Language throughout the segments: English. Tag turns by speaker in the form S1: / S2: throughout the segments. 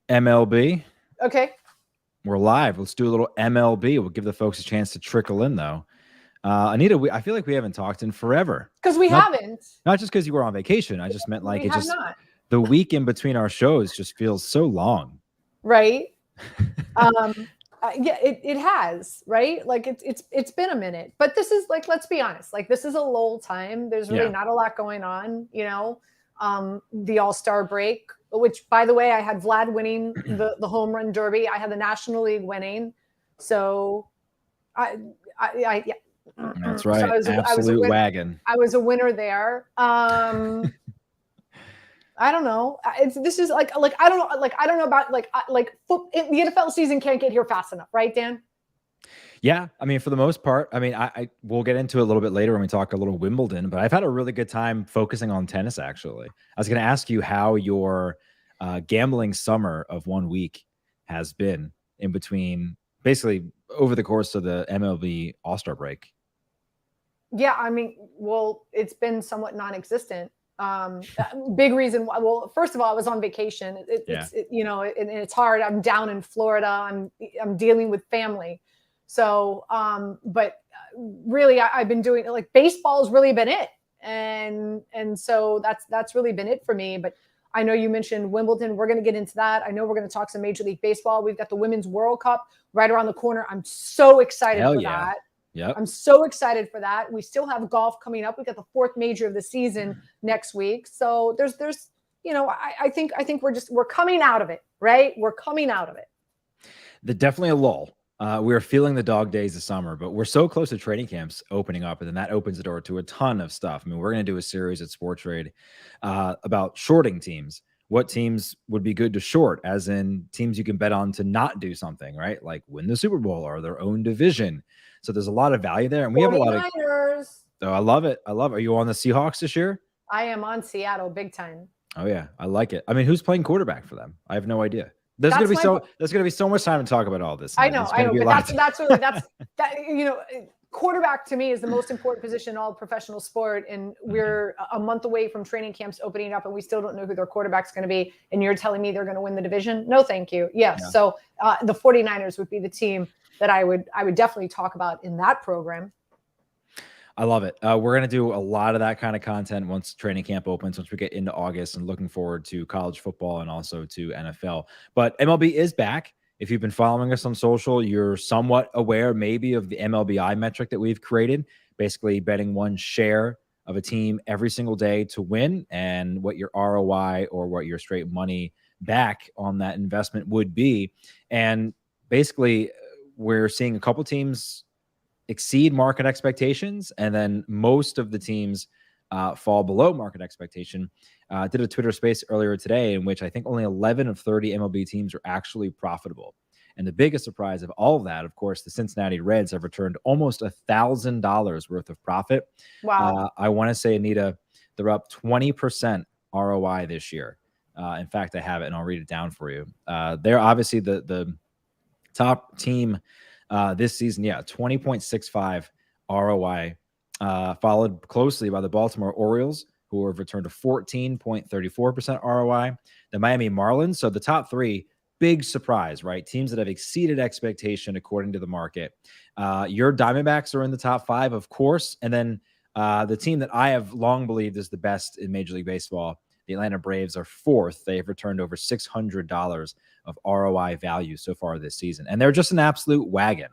S1: MLB.
S2: Okay.
S1: We're live. Let's do a little MLB. We'll give the folks a chance to trickle in, though. Anita, I feel like we haven't talked in forever.
S2: Because we
S1: Not
S2: haven't.
S1: not just because you were on vacation. I just meant like
S2: We
S1: it
S2: have
S1: just
S2: not.
S1: the week in between our shows just feels so long.
S2: Right. Yeah, it has, right? Like it's been a minute, but this is like, let's be honest, like this is a lull time. There's really
S1: Yeah.
S2: not a lot going on, the All-Star break, which by the way, I had Vlad winning the home run derby. I had the National League winning, so yeah.
S1: That's
S2: So
S1: right. Absolute wagon.
S2: I was a winner there. I don't know. This is like I don't know, like I don't know about the NFL season can't get here fast enough, right, Dan?
S1: Yeah, I mean, for the most part, I mean, I we'll get into it a little bit later when we talk a little Wimbledon, but I've had a really good time focusing on tennis. Actually, I was going to ask you how your gambling summer of 1 week has been in between, basically over the course of the MLB All-Star break.
S2: Yeah, I mean, well, it's been somewhat non-existent. Big reason why. Well, first of all, I was on vacation. And it's hard. I'm down in Florida. I'm dealing with family. So, but really, I've been doing like baseball's really been it, and so that's really been it for me. But I know you mentioned Wimbledon. We're going to get into that. I know we're going to talk some Major League Baseball. We've got the Women's World Cup right around the corner. I'm so excited for that.
S1: Yep.
S2: I'm so excited for that. We still have golf coming up. We got the fourth major of the season next week. So there's I think we're coming out of it, right? We're coming out of it.
S1: Definitely a lull. We're feeling the dog days of summer, but we're so close to training camps opening up, and then that opens the door to a ton of stuff. I mean, we're going to do a series at Sports Trade about shorting teams. What teams would be good to short, as in teams you can bet on to not do something, right? Like win the Super Bowl or their own division. So there's a lot of value there, and we have a lot of. Oh, I love it. I love it. Are you on the Seahawks this year?
S2: I am on Seattle big time.
S1: Oh yeah, I like it. I mean, who's playing quarterback for them? I have no idea. There's gonna be so much time to talk about all this.
S2: I know, but quarterback to me is the most important position in all professional sport, and we're a month away from training camps opening up, and we still don't know who their quarterback's going to be. And you're telling me they're going to win the division? No, thank you. Yes, yeah. So the 49ers would be the team that I would definitely talk about in that program.
S1: I love it. We're going to do a lot of that kind of content once training camp opens, once we get into August, and looking forward to college football and also to NFL. But MLB is back. If you've been following us on social, you're somewhat aware maybe of the MLBI metric that we've created, basically betting one share of a team every single day to win, and what your ROI or what your straight money back on that investment would be. And basically, we're seeing a couple teams exceed market expectations, and then most of the teams fall below market expectation. Did a Twitter space earlier today in which I think only 11 of 30 MLB teams are actually profitable. And the biggest surprise of all of that, of course, the Cincinnati Reds have returned almost $1,000 worth of profit.
S2: Wow.
S1: I want to say, Anita, they're up 20% ROI this year. In fact, I have it, and I'll read it down for you. They're obviously the top team this season. Yeah, 20.65 ROI, followed closely by the Baltimore Orioles, who have returned to 14.34% ROI. The Miami Marlins. So the top three, big surprise, right? Teams that have exceeded expectation according to the market. Your Diamondbacks are in the top five, of course. And then the team that I have long believed is the best in Major League Baseball, the Atlanta Braves, are fourth. They have returned over $600 of ROI value so far this season. And they're just an absolute wagon.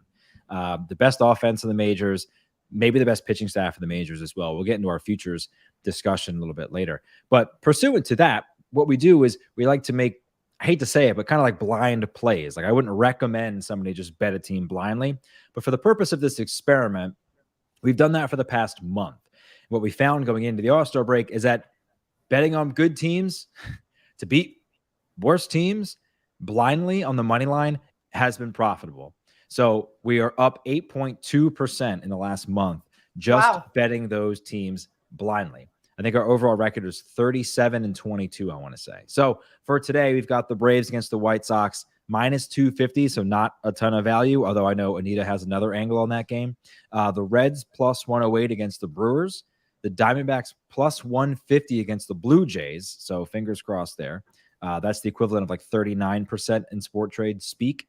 S1: The best offense in the majors, maybe the best pitching staff in the majors as well. We'll get into our futures discussion a little bit later. But pursuant to that, what we do is we like to make, I hate to say it, but kind of like blind plays. Like I wouldn't recommend somebody just bet a team blindly. But for the purpose of this experiment, we've done that for the past month. What we found going into the All-Star break is that betting on good teams to beat worse teams blindly on the money line has been profitable. So we are up 8.2% in the last month just betting those teams blindly. I think our overall record is 37-22, I want to say. So for today, we've got the Braves against the White Sox, minus 250, so not a ton of value, although I know Anita has another angle on that game. The Reds plus 108 against the Brewers. The Diamondbacks plus 150 against the Blue Jays, so fingers crossed there. That's the equivalent of like 39% in sport trade speak.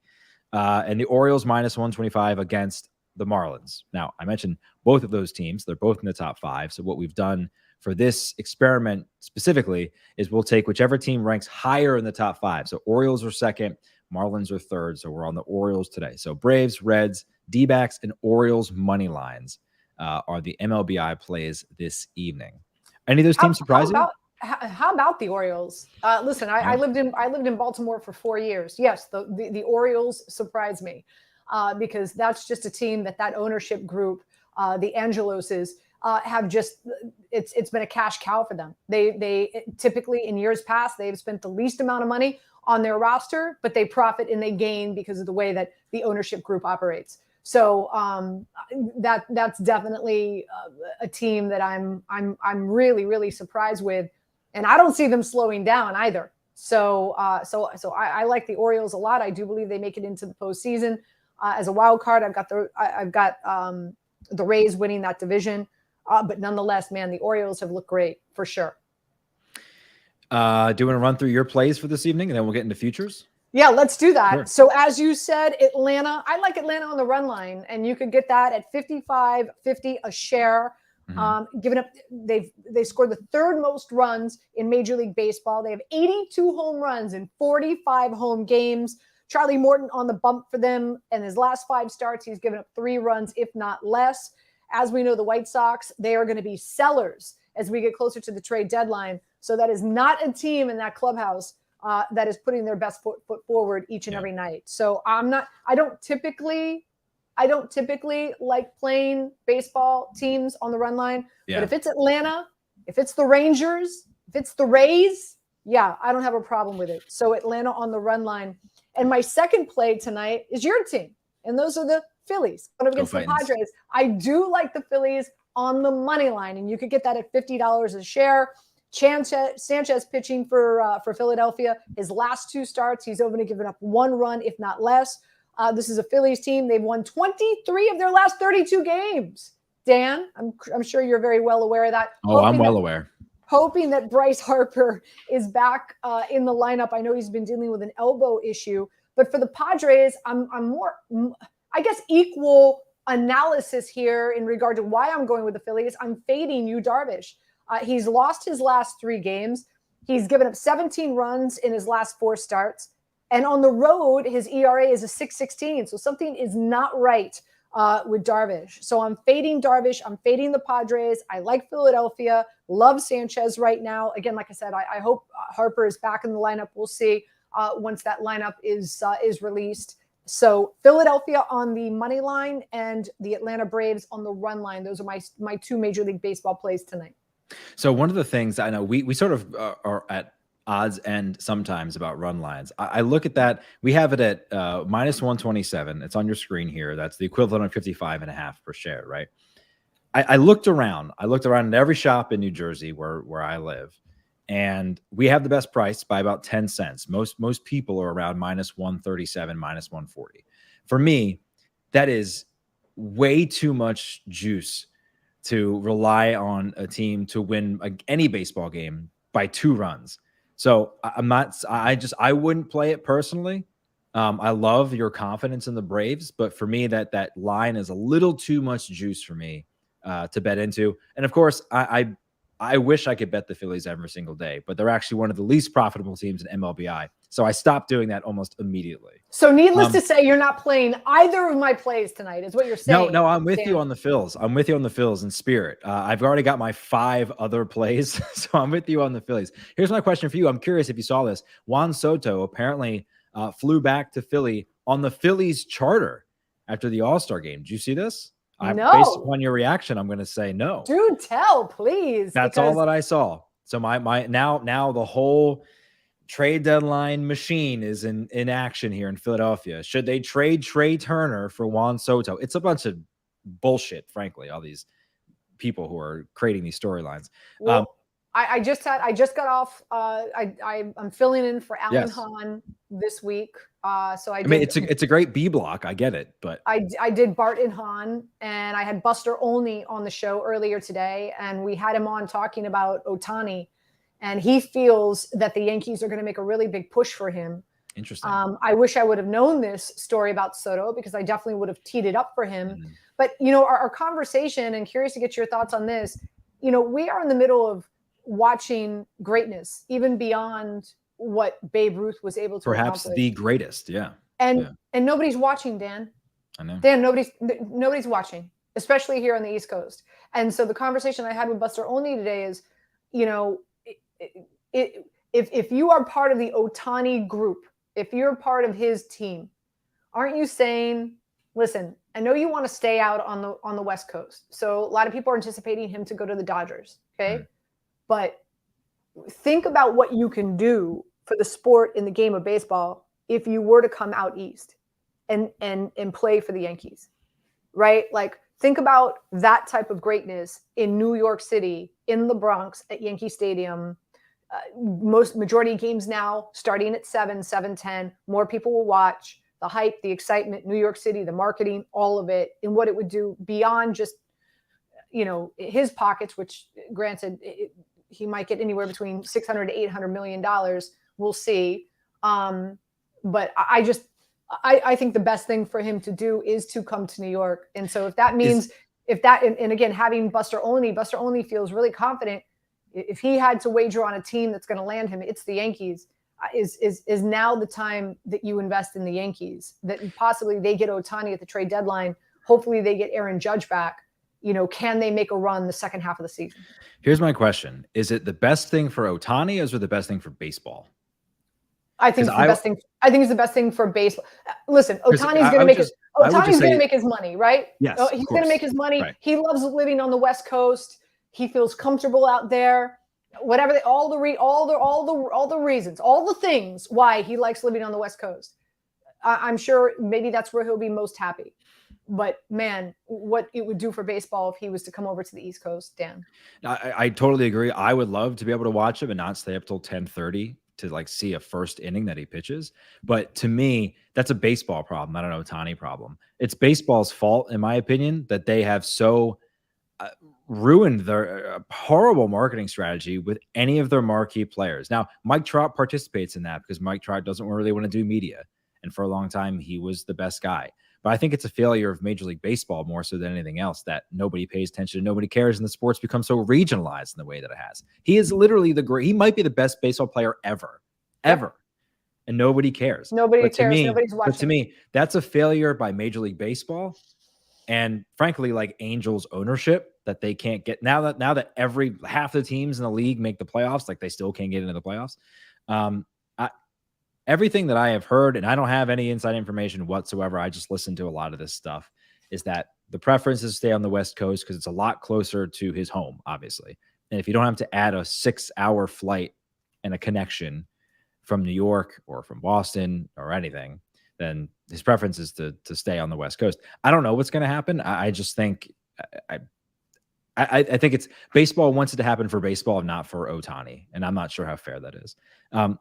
S1: And the Orioles minus 125 against the Marlins. Now, I mentioned both of those teams. They're both in the top 5. So what we've done for this experiment specifically is we'll take whichever team ranks higher in the top 5. So Orioles are second, Marlins are third. So we're on the Orioles today. So Braves, Reds, D-backs, and Orioles money lines are the MLBI plays this evening. Any of those teams surprise you?
S2: How about the Orioles? Listen, I lived in Baltimore for 4 years. Yes, the Orioles surprised me because that's just a team that ownership group, the Angeloses, have just it's been a cash cow for them. They typically in years past they've spent the least amount of money on their roster, but they profit and they gain because of the way that the ownership group operates. So that's definitely a team that I'm really, really surprised with. And I don't see them slowing down either. So I like the Orioles a lot. I do believe they make it into the postseason as a wild card. I've got the Rays winning that division, but nonetheless, man, the Orioles have looked great for sure.
S1: Do you want to run through your plays for this evening, and then we'll get into futures?
S2: Yeah, let's do that.
S1: Sure.
S2: So as you said, Atlanta. I like Atlanta on the run line, and you could get that at 55.50 a share. Given up, they scored the 3rd most runs in Major League Baseball. They have 82 home runs in 45 home games. Charlie Morton on the bump for them. And his last 5 starts, he's given up 3 runs, if not less. As we know, the White Sox, they are going to be sellers as we get closer to the trade deadline. So that is not a team in that clubhouse that is putting their best foot forward each and every night. So I don't typically like playing baseball teams on the run line. But if it's Atlanta, if it's the Rangers, if it's the Rays, I don't have a problem with it. So Atlanta on the run line. And my second play tonight is your team. And those are the Phillies against the Padres. I do like the Phillies on the money line. And you could get that at $50 a share. Sanchez pitching for Philadelphia. His last 2 starts, he's only given up 1 run, if not less. This is a Phillies team. They've won 23 of their last 32 games. Dan, I'm sure you're very well aware of that.
S1: I'm well aware.
S2: Hoping that Bryce Harper is back in the lineup. I know he's been dealing with an elbow issue, but for the Padres, I'm more, I guess, equal analysis here in regard to why I'm going with the Phillies. I'm fading Yu Darvish. He's lost his last 3 games. He's given up 17 runs in his last 4 starts. And on the road, his ERA is a 6.16. So something is not right with Darvish. So I'm fading Darvish. I'm fading the Padres. I like Philadelphia. Love Sanchez right now. Again, like I said, I hope Harper is back in the lineup. We'll see once that lineup is released. So Philadelphia on the money line and the Atlanta Braves on the run line. Those are my 2 Major League Baseball plays tonight.
S1: So one of the things I know we sort of are at odds end sometimes about run lines. I look at that. We have it at minus 127. It's on your screen here. That's the equivalent of 55.5 per share, right? I looked around. I looked around at every shop in New Jersey where I live, and we have the best price by about 10 cents. Most people are around minus 137, minus 140. For me, that is way too much juice to rely on a team to win any baseball game by 2 runs. So I wouldn't play it personally. I love your confidence in the Braves, but for me, that line is a little too much juice for me to bet into. And of course, I wish I could bet the Phillies every single day, but they're actually one of the least profitable teams in MLBI. So I stopped doing that almost immediately.
S2: So needless to say, you're not playing either of my plays tonight, is what you're saying.
S1: No, I'm with you on the Phils. I'm with you on the Phils in spirit. I've already got my 5 other plays, so I'm with you on the Phillies. Here's my question for you. I'm curious if you saw this. Juan Soto apparently flew back to Philly on the Phillies charter after the All-Star game. Did you see this?
S2: No.
S1: Based upon your reaction, I'm going to say no.
S2: Do tell, please.
S1: That's all that I saw. So my now the whole trade deadline machine is in action here in Philadelphia. Should they trade Trey Turner for Juan Soto? It's a bunch of bullshit, frankly, all these people who are creating these storylines.
S2: Well, I just got off. I'm filling in for Alan Hahn this week. So I mean,
S1: it's a great B block. I get it, but
S2: I did Bart and Hahn, and I had Buster Olney on the show earlier today, and we had him on talking about Ohtani. and he feels that the Yankees are going to make a really big push for him.
S1: Interesting.
S2: I wish I would have known this story about Soto, because I definitely would have teed it up for him. But, our conversation, and curious to get your thoughts on this, we are in the middle of watching greatness, even beyond what Babe Ruth was able to
S1: perhaps
S2: accomplish.
S1: The greatest. Yeah.
S2: And nobody's watching, Dan.
S1: I know.
S2: Dan, nobody's watching, especially here on the East Coast. And so the conversation I had with Buster Olney today is, if you are part of the Ohtani group, if you're part of his team, aren't you saying, listen, I know you want to stay out on the West Coast. So a lot of people are anticipating him to go to the Dodgers. Okay. But think about what you can do for the sport in the game of baseball if you were to come out East and play for the Yankees, right? Like, think about that type of greatness in New York City, in the Bronx, at Yankee Stadium. Majority of games now starting at 7:10. More people will watch. The hype, the excitement, New York City, the marketing, all of it, and what it would do beyond just, his pockets, which granted, he might get anywhere between $600 to $800 million. We'll see. But I think the best thing for him to do is to come to New York. And so if that means, and again, having Buster Olney feels really confident. If he had to wager on a team that's going to land him, it's the Yankees. Is now the time that you invest in the Yankees, that possibly they get Ohtani at the trade deadline. Hopefully they get Aaron Judge back. Can they make a run the second half of the season?
S1: Here's my question. Is it the best thing for Ohtani, or is it the best thing for baseball?
S2: I think it's the best thing. I think it's the best thing for baseball. Listen, Ohtani's going to make his money, right?
S1: Yes,
S2: he's going to make his money.
S1: Right.
S2: He loves living on the West Coast. He feels comfortable out there. Whatever, all the reasons, all the things why he likes living on the West Coast. I'm sure maybe that's where he'll be most happy. But man, what it would do for baseball if he was to come over to the East Coast, Dan.
S1: I totally agree. I would love to be able to watch him and not stay up till 10:30 to see a first inning that he pitches. But to me, that's a baseball problem, not an Ohtani problem. It's baseball's fault, in my opinion, that they have so ruined their horrible marketing strategy with any of their marquee players. Now, Mike Trout participates in that because Mike Trout doesn't really want to do media. And for a long time, he was the best guy. But I think it's a failure of Major League Baseball more so than anything else, that nobody pays attention, nobody cares, and the sport's become so regionalized in the way that it has. He is literally he might be the best baseball player ever. And nobody cares.
S2: Nobody cares. Nobody's watching.
S1: But to me, that's a failure by Major League Baseball. And frankly, like Angels ownership, that they can't get now that every half the teams in the league make the playoffs, like they still can't get into the playoffs. Everything that I have heard, and I don't have any inside information whatsoever, I just listen to a lot of this stuff, is that the preference is to stay on the West Coast because it's a lot closer to his home, obviously. And if you don't have to add a 6-hour flight and a connection from New York or from Boston or anything, then his preference is to stay on the West Coast. I don't know what's going to happen. I just think I think it's baseball wants it to happen for baseball, not for Ohtani. And I'm not sure how fair that is.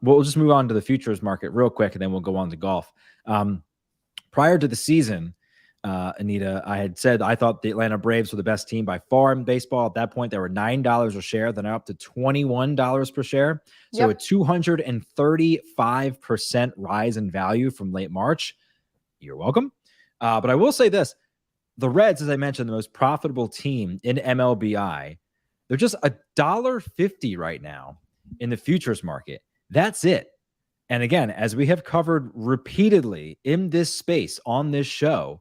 S1: We'll just move on to the futures market real quick, and then we'll go on to golf. Prior to the season, Anita, I had said I thought the Atlanta Braves were the best team by far in baseball. At that point, they were $9 a share. Then up to $21 per share. So a 235% rise in value from late March. You're welcome. But I will say this. The Reds, as I mentioned, the most profitable team in MLBI, they're just $1.50 right now in the futures market. That's it. And again, as we have covered repeatedly in this space on this show,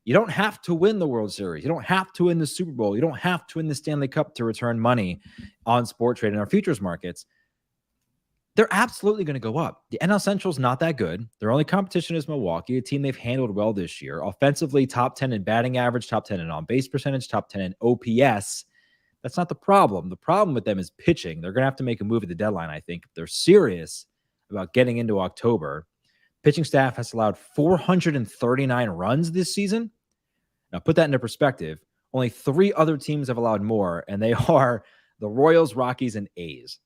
S1: you don't have to win the World Series. You don't have to win the Super Bowl. You don't have to win the Stanley Cup to return money on sport trade in our futures markets. They're absolutely going to go up. The NL Central is not that good. Their only competition is Milwaukee, a team they've handled well this year. Offensively, top 10 in batting average, top 10 in on-base percentage, top 10 in OPS. That's not the problem. The problem with them is pitching. They're going to have to make a move at the deadline, I think, if they're serious about getting into October. Pitching staff has allowed 439 runs this season. Now, put that into perspective. Only 3 other teams have allowed more, and they are the Royals, Rockies, and A's.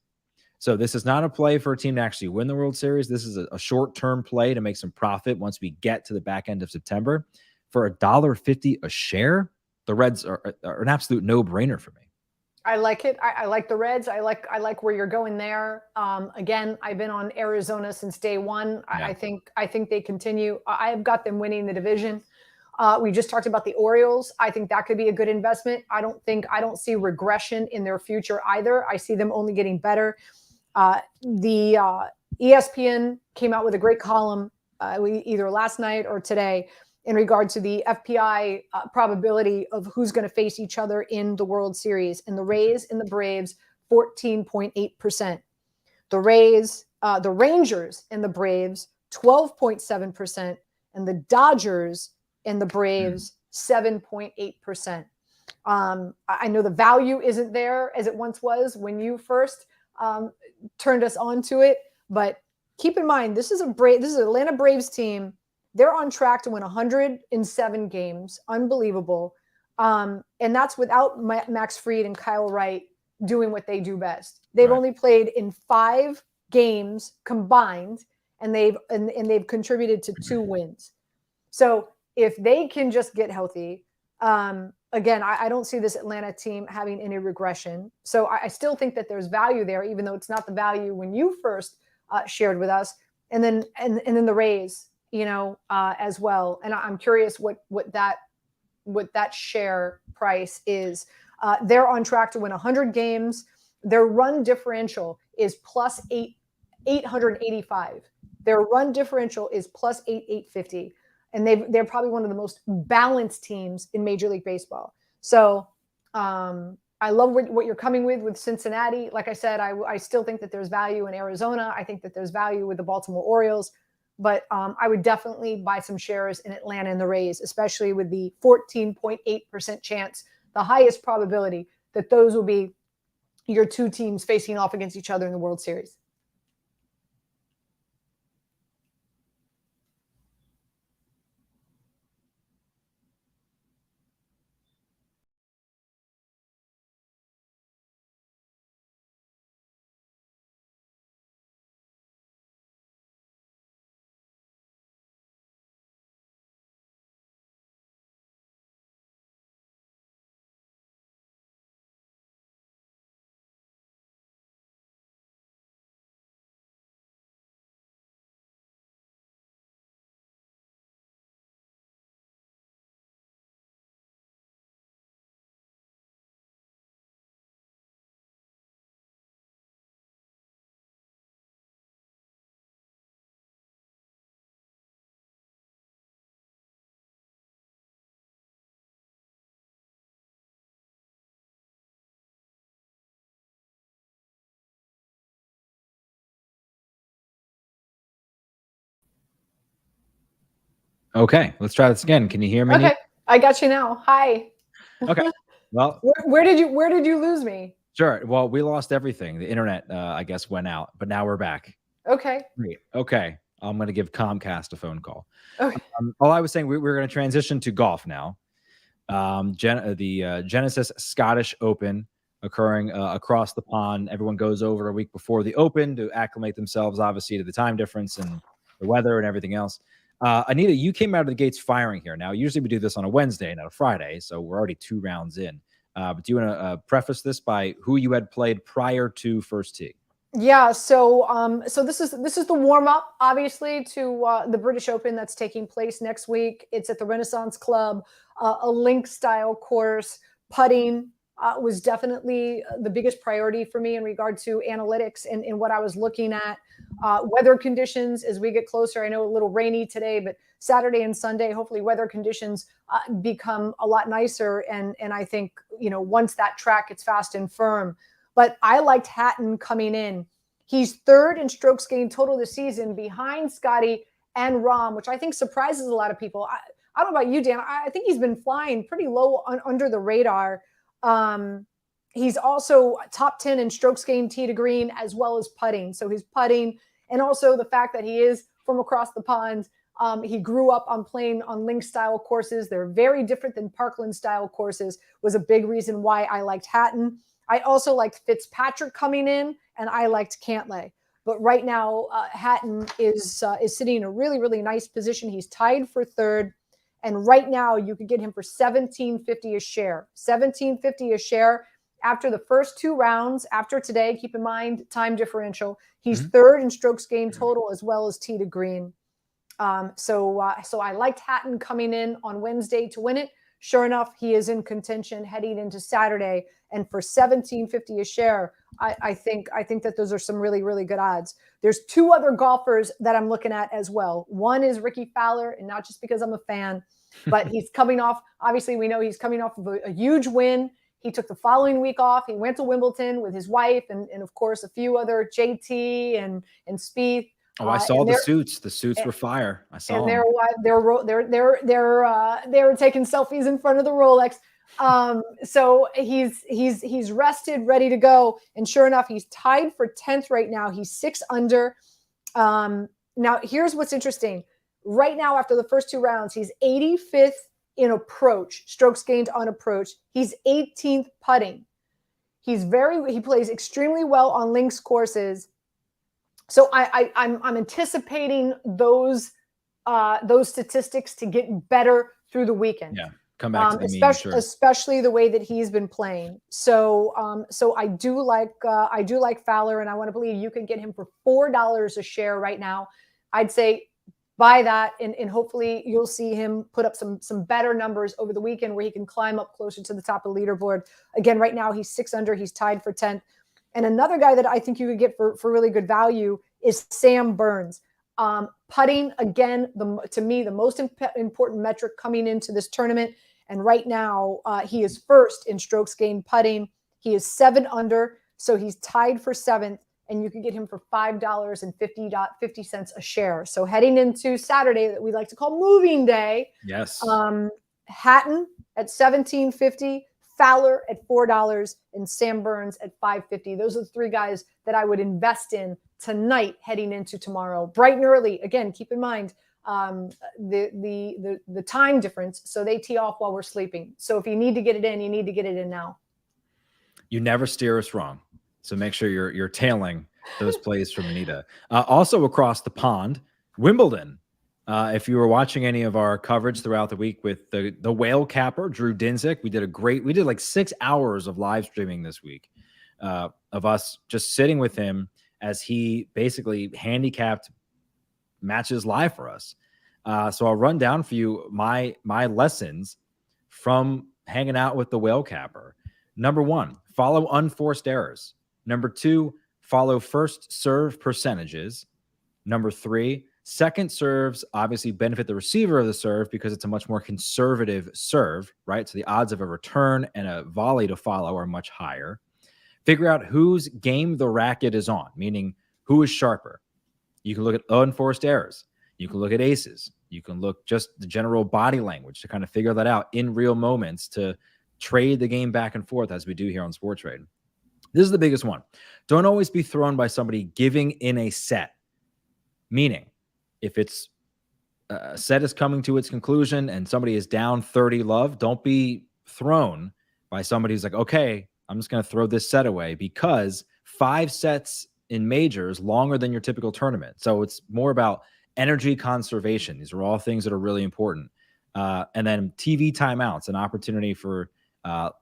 S1: So this is not a play for a team to actually win the World Series. This is a short-term play to make some profit once we get to the back end of September. For $1.50 a share, the Reds are an absolute no-brainer for me.
S2: I like it. I like the Reds. I like where you're going there. Again, I've been on Arizona since day one.
S1: Yeah.
S2: I think they continue. I have got them winning the division. We just talked about the Orioles. I think that could be a good investment. I don't see regression in their future either. I see them only getting better. The ESPN came out with a great column either last night or today in regard to the FPI probability of who's going to face each other in the World Series. And the Rays and the Braves, 14.8%. The Rangers and the Braves, 12.7%. And the Dodgers and the Braves, 7.8%. I know the value isn't there as it once was when you first turned us on to it, but keep in mind, this is an Atlanta Braves team. They're on track to win 107 games. Unbelievable. And that's without Max Fried and Kyle Wright doing what they do best. They've only played in 5 games combined, and they've contributed to 2 wins. So if they can just get healthy, again, I don't see this Atlanta team having any regression. So I still think that there's value there, even though it's not the value when you first shared with us. And then the Rays, as well. And I'm curious what that share price is. They're on track to win 100 games. Their run differential is plus 885. Their run differential is plus 850. And they're probably one of the most balanced teams in Major League Baseball. So I love what you're coming with Cincinnati. Like I said, I still think that there's value in Arizona. I think that there's value with the Baltimore Orioles. But I would definitely buy some shares in Atlanta and the Rays, especially with the 14.8% chance, the highest probability that those will be your 2 teams facing off against each other in the World Series.
S1: Okay, let's try this again. Can you hear me?
S2: Okay, I got you now. Hi.
S1: Okay. Well,
S2: where did you lose me?
S1: Sure. Well, we lost everything. The internet, I guess, went out, but now we're back.
S2: Okay.
S1: Great. Okay. I'm going to give Comcast a phone call.
S2: Okay.
S1: All I was saying, we're going to transition to golf now. The Genesis Scottish Open occurring across the pond. Everyone goes over a week before the Open to acclimate themselves, obviously, to the time difference and the weather and everything else. Anita, you came out of the gates firing here. Now, usually we do this on a Wednesday, not a Friday, so we're already 2 rounds in. But do you want to preface this by who you had played prior to first tee?
S2: Yeah, so this is the warm up, obviously, to the British Open that's taking place next week. It's at the Renaissance Club, a link style course. Putting was definitely the biggest priority for me in regard to analytics and what I was looking at. Weather conditions as we get closer. I know a little rainy today, but Saturday and Sunday, hopefully weather conditions become a lot nicer. And I think, once that track gets fast and firm. But I liked Hatton coming in. He's 3rd in strokes gained total this season behind Scotty and Rahm, which I think surprises a lot of people. I don't know about you, Dan. I think he's been flying pretty low under the radar. He's also top 10 in strokes gained tee to green as well as putting. So his putting, and also the fact that he is from across the pond. He grew up on playing on link style courses. They're very different than Parkland style courses, was a big reason why I liked Hatton. I also liked Fitzpatrick coming in, and I liked Cantlay. But right now, Hatton is sitting in a really, really nice position. He's tied for 3rd. And right now, you could get him for $17.50 a share. $17.50 a share after the first 2 rounds, after today, keep in mind time differential, he's
S1: Mhm.
S2: third in strokes gained total as well as tee to green. So I liked Hatton coming in on Wednesday to win it. Sure enough, he is in contention heading into Saturday. And for $17.50 a share, I think that those are some really, really good odds. There's 2 other golfers that I'm looking at as well. One is Ricky Fowler, and not just because I'm a fan, but he's coming off. Obviously, we know he's coming off of a huge win. He took the following week off. He went to Wimbledon with his wife and of course a few other JT and Spieth.
S1: Oh, I saw the suits. The suits were fire. I saw
S2: and
S1: them.
S2: they were taking selfies in front of the Rolex. So he's rested, ready to go. And sure enough, he's tied for 10th right now. He's 6 under. Now here's what's interesting. Right now, after the first 2 rounds, he's 85th in approach, strokes gained on approach. He's 18th putting. He plays extremely well on links courses. So I'm anticipating those statistics to get better through the weekend.
S1: Yeah, come back to the mean, sure.
S2: Especially the way that he's been playing. So I do like Fowler, and I want to believe you can get him for $4 a share right now. I'd say buy that, and hopefully you'll see him put up some better numbers over the weekend where he can climb up closer to the top of the leaderboard. Again, right now he's 6 under. He's tied for 10th. And another guy that I think you could get for really good value is Sam Burns. Putting, again, to me, the most important metric coming into this tournament. And right now, he is first in strokes gained putting. He is 7 under, so he's tied for 7th. And you can get him for $5.50 a share. So heading into Saturday, that we like to call moving day.
S1: Yes.
S2: Hatton at $17.50. Fowler at $4, and Sam Burns at $5.50. Those are the 3 guys that I would invest in tonight heading into tomorrow. Bright and early. Again, keep in mind the time difference. So they tee off while we're sleeping. So if you need to get it in, you need to get it in now.
S1: You never steer us wrong. So make sure you're tailing those plays from Anita. Also across the pond, Wimbledon. If you were watching any of our coverage throughout the week with the whale capper, Drew Dinsick, we did like 6 hours of live streaming this week of us just sitting with him as he basically handicapped matches live for us. So I'll run down for you my lessons from hanging out with the whale capper. Number 1, follow unforced errors. Number 2, follow first serve percentages. Number 3, second serves obviously benefit the receiver of the serve because it's a much more conservative serve, right? So the odds of a return and a volley to follow are much higher. Figure out whose game the racket is on, meaning who is sharper. You can look at unforced errors. You can look at aces. You can look just the general body language to kind of figure that out in real moments to trade the game back and forth as we do here on Sports Trade. This is the biggest one. Don't always be thrown by somebody giving in a set, meaning if it's a set is coming to its conclusion and somebody is down 30 love, don't be thrown by somebody who's like, okay, I'm just going to throw this set away, because 5 sets in majors longer than your typical tournament. So it's more about energy conservation. These are all things that are really important. And then TV timeouts, an opportunity for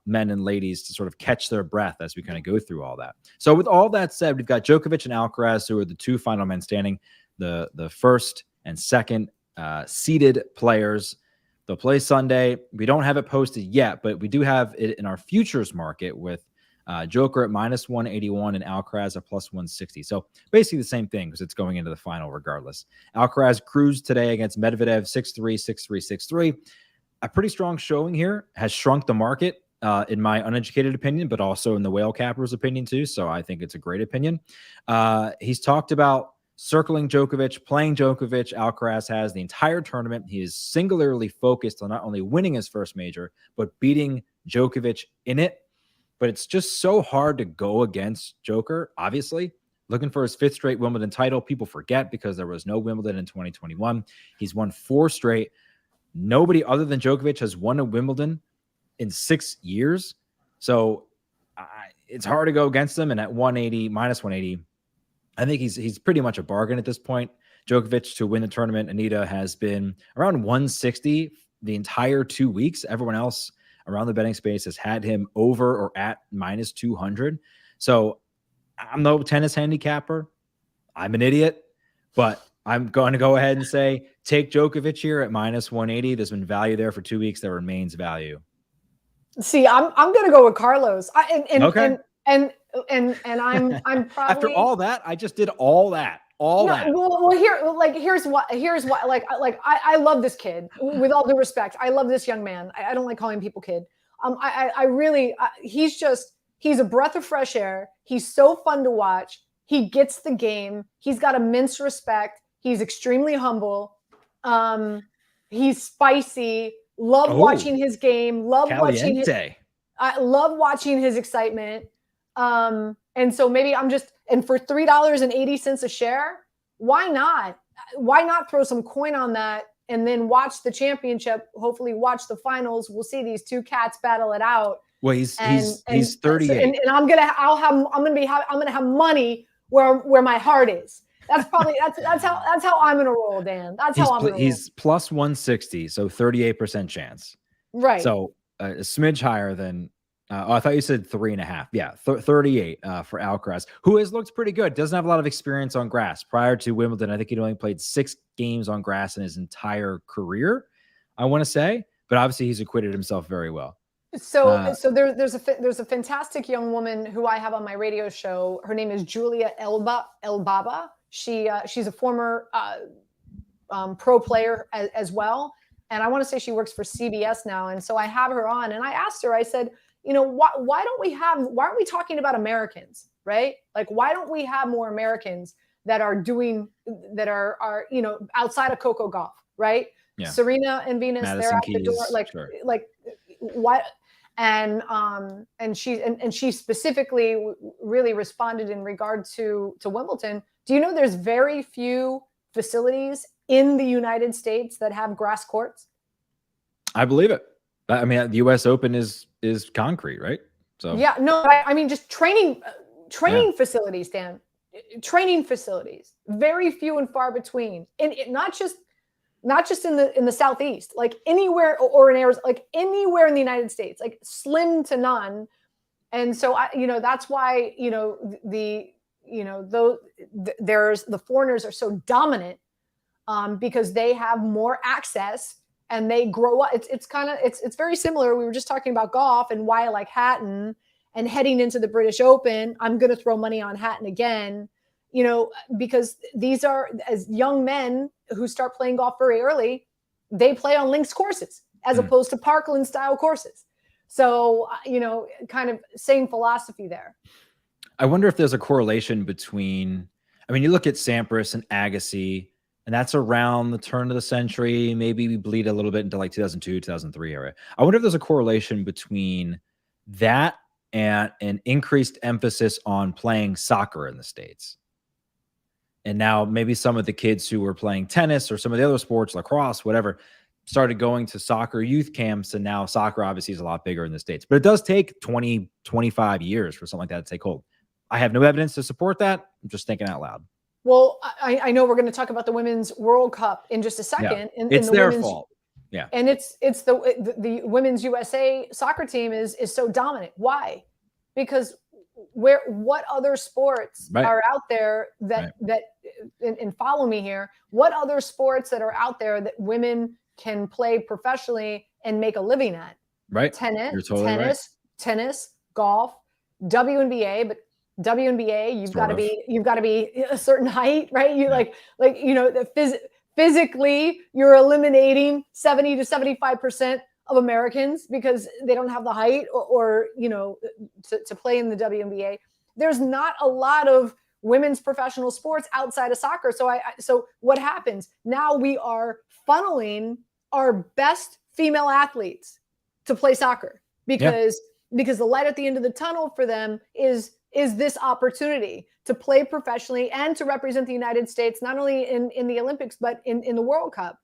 S1: men and ladies to sort of catch their breath as we kind of go through all that. So with all that said, we've got Djokovic and Alcaraz, who are the 2 final men standing, the first and second seeded players. They'll play Sunday. We don't have it posted yet, but we do have it in our futures market with Joker at -181 and Alcaraz at +160. So basically the same thing because it's going into the final regardless. Alcaraz cruised today against Medvedev 6-3, 6-3, 6-3. A pretty strong showing here, has shrunk the market in my uneducated opinion, but also in the whale capper's opinion too. So I think it's a great opinion. He's talked about circling Djokovic, playing Djokovic. Alcaraz has the entire tournament. He is singularly focused on not only winning his first major, but beating Djokovic in it. But it's just so hard to go against Joker, obviously. Looking for his 5th straight Wimbledon title. People forget because there was no Wimbledon in 2021. He's won 4 straight. Nobody other than Djokovic has won a Wimbledon in 6 years. So it's hard to go against him. And at -180, I think he's pretty much a bargain at this point. Djokovic to win the tournament, Anita, has been around 160 the entire 2 weeks. Everyone else around the betting space has had him over or at minus 200. So I'm no tennis handicapper. I'm an idiot, but I'm going to go ahead and say take Djokovic here at minus 180. There's been value there for 2 weeks. There remains value.
S2: See, I'm going to go with Carlos.
S1: Okay.
S2: And I'm probably
S1: after all that, I just did all that. That.
S2: Well, here's what, I love this kid with all due respect. I love this young man. I don't like calling people kid. I really, he's a breath of fresh air. He's so fun to watch. He gets the game. He's got immense respect. He's extremely humble. He's spicy. Love watching his game. Love watching his excitement. And so maybe and for $3.80 a share, why not? Why not throw some coin on that and then watch the championship? Hopefully watch the finals. We'll see these two cats battle it out.
S1: Well, he's 38.
S2: And I'm going to have money where my heart is. That's how I'm going to roll, Dan. That's how I'm going to roll. He's
S1: plus 160. So 38% chance.
S2: Right.
S1: So a smidge higher than, I thought you said 3.5. Yeah, 38 for Alcaraz, who has looked pretty good. Doesn't have a lot of experience on grass. Prior to Wimbledon, I think he'd only played 6 games on grass in his entire career, I want to say. But obviously, he's acquitted himself very well.
S2: So there's a fantastic young woman who I have on my radio show. Her name is Julia Elbaba. She's a former pro player as well, and I want to say she works for CBS now. And so I have her on, and I asked her. I said, why aren't we talking about Americans, right? Like, why don't we have more Americans that are outside of Coco Golf, right?
S1: Yeah.
S2: Serena and Venus,
S1: Madison
S2: they're out
S1: Keys,
S2: the door, what? And she specifically really responded in regard to Wimbledon. Do you know there's very few facilities in the United States that have grass courts? I
S1: believe it. I mean, the U.S. Open is concrete, right? So
S2: yeah, no, I mean just training facilities, Dan. Training facilities, very few and far between, and not just in the Southeast, like anywhere, or in areas like anywhere in the United States, like slim to none. And so that's why the foreigners are so dominant, because they have more access. And they grow up. It's very similar. We were just talking about golf and why I like Hatton, and heading into the British Open, I'm going to throw money on Hatton again, because these are, as young men who start playing golf very early, they play on links courses as opposed to Parkland style courses. So, kind of same philosophy there.
S1: I wonder if there's a correlation between, you look at Sampras and Agassi, and that's around the turn of the century. Maybe we bleed a little bit into like 2002, 2003 era. I wonder if there's a correlation between that and an increased emphasis on playing soccer in the States. And now maybe some of the kids who were playing tennis or some of the other sports, lacrosse, whatever, started going to soccer youth camps. And now soccer obviously is a lot bigger in the States. But it does take 20, 25 years for something like that to take hold. I have no evidence to support that. I'm just thinking out loud.
S2: Well, I know we're going to talk about the Women's World Cup in just a second.
S1: Yeah. It's their fault. Yeah.
S2: And it's the Women's USA soccer team is so dominant. Why? Because what other sports are out there that and follow me here, what other sports that are out there that women can play professionally and make a living at?
S1: Right.
S2: Tennis, golf, WNBA, but WNBA, you've got to be a certain height, right? Physically, you're eliminating 70 to 75% of Americans because they don't have the height or to play in the WNBA. There's not a lot of women's professional sports outside of soccer. So what happens? Now we are funneling our best female athletes to play soccer because the light at the end of the tunnel for them is this opportunity to play professionally and to represent the United States, not only in the Olympics, but in the World Cup.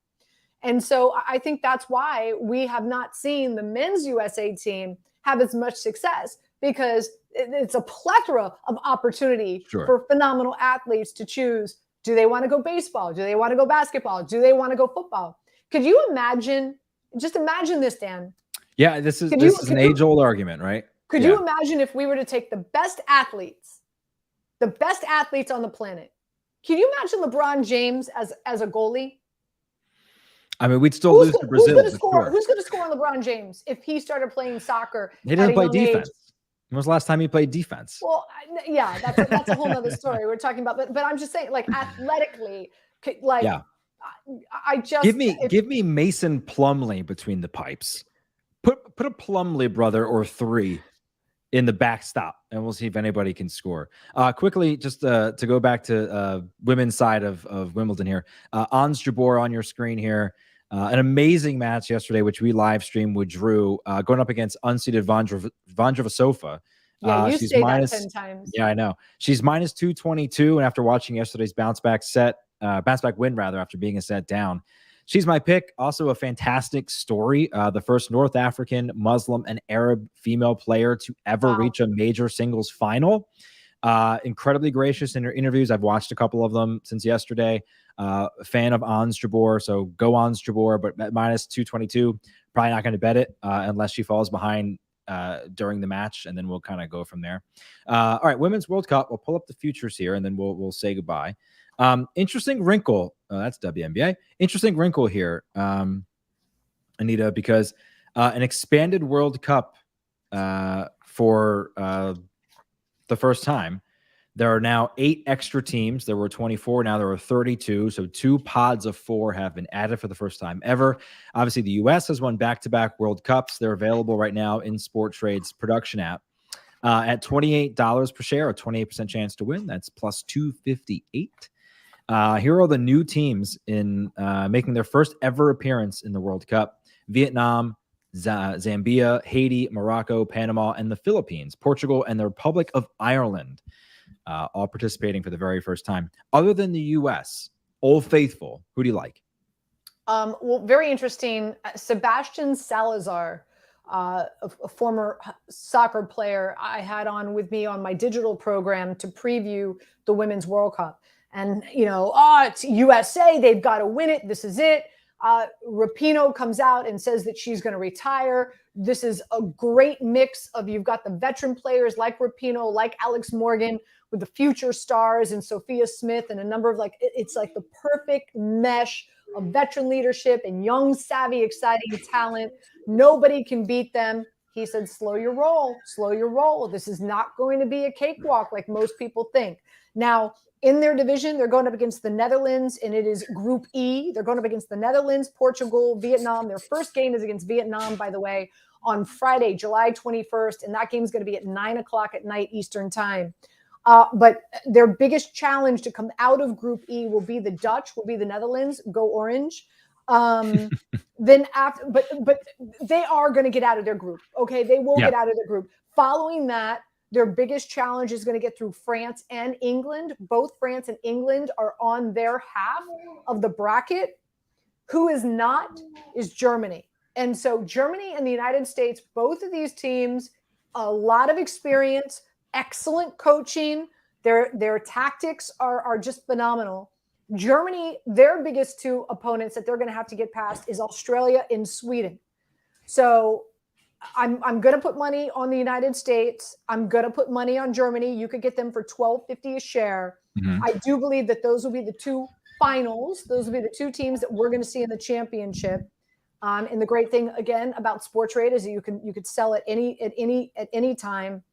S2: And so I think that's why we have not seen the men's USA team have as much success, because it's a plethora of opportunity for phenomenal athletes to choose. Do they want to go baseball? Do they want to go basketball? Do they want to go football? Could you imagine, just imagine this, Dan.
S1: Yeah, this is an age-old argument, right?
S2: Could you imagine if we were to take the best athletes on the planet? Can you imagine LeBron James as a goalie?
S1: I mean, we'd still lose to Brazil.
S2: Who's going to score on LeBron James if he started playing soccer?
S1: He doesn't play defense. Age? When was the last time he played defense?
S2: Well, yeah, that's a whole nother story we're talking about. But I'm just saying, like, athletically, like, yeah. I just
S1: give me Mason Plumlee between the pipes. Put a Plumlee brother or 3 in the backstop, and we'll see if anybody can score. Quickly, just to go back to women's side of Wimbledon here. Ons Jabeur on your screen here. An amazing match yesterday, which we live streamed with Drew, going up against unseeded Vondrousova.
S2: Yeah, you say that 10 times.
S1: Yeah, I know. She's minus 222, and after watching yesterday's bounce back win rather, after being a set down. She's my pick. Also a fantastic story. The first North African, Muslim, and Arab female player to ever reach a major singles final. Incredibly gracious in her interviews. I've watched a couple of them since yesterday. Fan of Ons Jabeur, so go Ons Jabeur, but at minus 222, probably not going to bet it unless she falls behind during the match, and then we'll kind of go from there. All right, Women's World Cup. We'll pull up the futures here, and then we'll say goodbye. Interesting wrinkle. That's WNBA. Interesting wrinkle here, Anita, because an expanded World Cup for the first time. There are now 8 extra teams. There were 24. Now there are 32. So 2 pods of 4 have been added for the first time ever. Obviously, the U.S. has won back-to-back World Cups. They're available right now in Sport Trade's production app at $28 per share, a 28% chance to win. That's plus 258. Here are the new teams in making their first ever appearance in the World Cup: Vietnam, Zambia, Haiti, Morocco, Panama, and the Philippines. Portugal and the Republic of Ireland all participating for the very first time. Other than the U.S., Old Faithful, who do you like?
S2: Well, very interesting. Sebastian Salazar, a former soccer player I had on with me on my digital program to preview the Women's World Cup. And, it's USA. They've got to win it. This is it. Rapinoe comes out and says that she's going to retire. This is a great mix of, you've got the veteran players like Rapinoe, like Alex Morgan, with the future stars and Sophia Smith and a number of it's like the perfect mesh of veteran leadership and young, savvy, exciting talent. Nobody can beat them. He said, slow your roll, slow your roll. This is not going to be a cakewalk like most people think. Now, in their division, they're going up against the Netherlands, and it is Group E. They're going up against the Netherlands, Portugal, Vietnam. Their first game is against Vietnam, by the way, on Friday, July 21st, and that game is going to be at 9:00 at night Eastern time. But their biggest challenge to come out of Group E will be the Dutch, will be the Netherlands. Go Orange. Then after, but they are going to get out of their group. Okay, they will get out of their group. Following that, their biggest challenge is going to get through France and England. Both France and England are on their half of the bracket. Who is not is Germany. And so Germany and the United States, both of these teams, a lot of experience, excellent coaching. Their tactics are just phenomenal. Germany, their biggest 2 opponents that they're going to have to get past is Australia and Sweden. So I'm going to put money on the United States. I'm going to put money on Germany. You could get them for $12.50 a share. Mm-hmm. I do believe that those will be the 2 finals. Those will be the 2 teams that we're going to see in the championship. And the great thing again about Sports Rate is that you could sell at any time.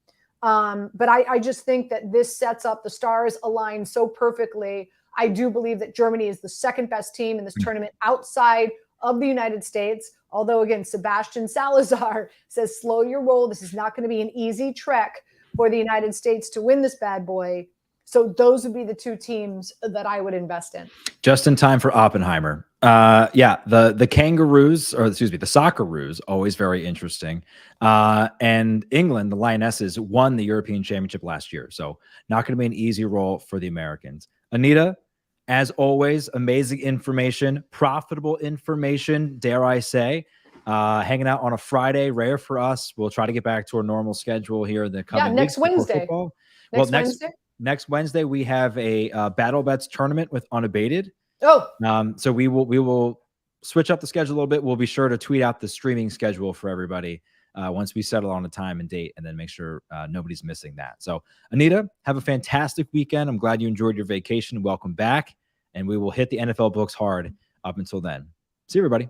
S2: But I just think that this sets up, the stars align so perfectly. I do believe that Germany is the second best team in this tournament outside of the United States. Although, again, Sebastian Salazar says, slow your roll. This is not going to be an easy trek for the United States to win this bad boy. So those would be the 2 teams that I would invest in.
S1: Just in time for Oppenheimer. The Kangaroos, or excuse me, the Socceroos, always very interesting. And England, the Lionesses, won the European Championship last year. So not going to be an easy role for the Americans. Anita, as always, amazing information, profitable information, dare I say. Hanging out on a Friday, rare for us. We'll try to get back to our normal schedule here in the coming
S2: next
S1: weeks
S2: Wednesday.
S1: Next Wednesday we have a Battle Bets tournament with Unabated.
S2: Oh,
S1: so we will switch up the schedule a little bit. We'll be sure to tweet out the streaming schedule for everybody once we settle on a time and date, and then make sure nobody's missing that. So, Anita, have a fantastic weekend. I'm glad you enjoyed your vacation. Welcome back, and we will hit the NFL books hard up until then. See you, everybody.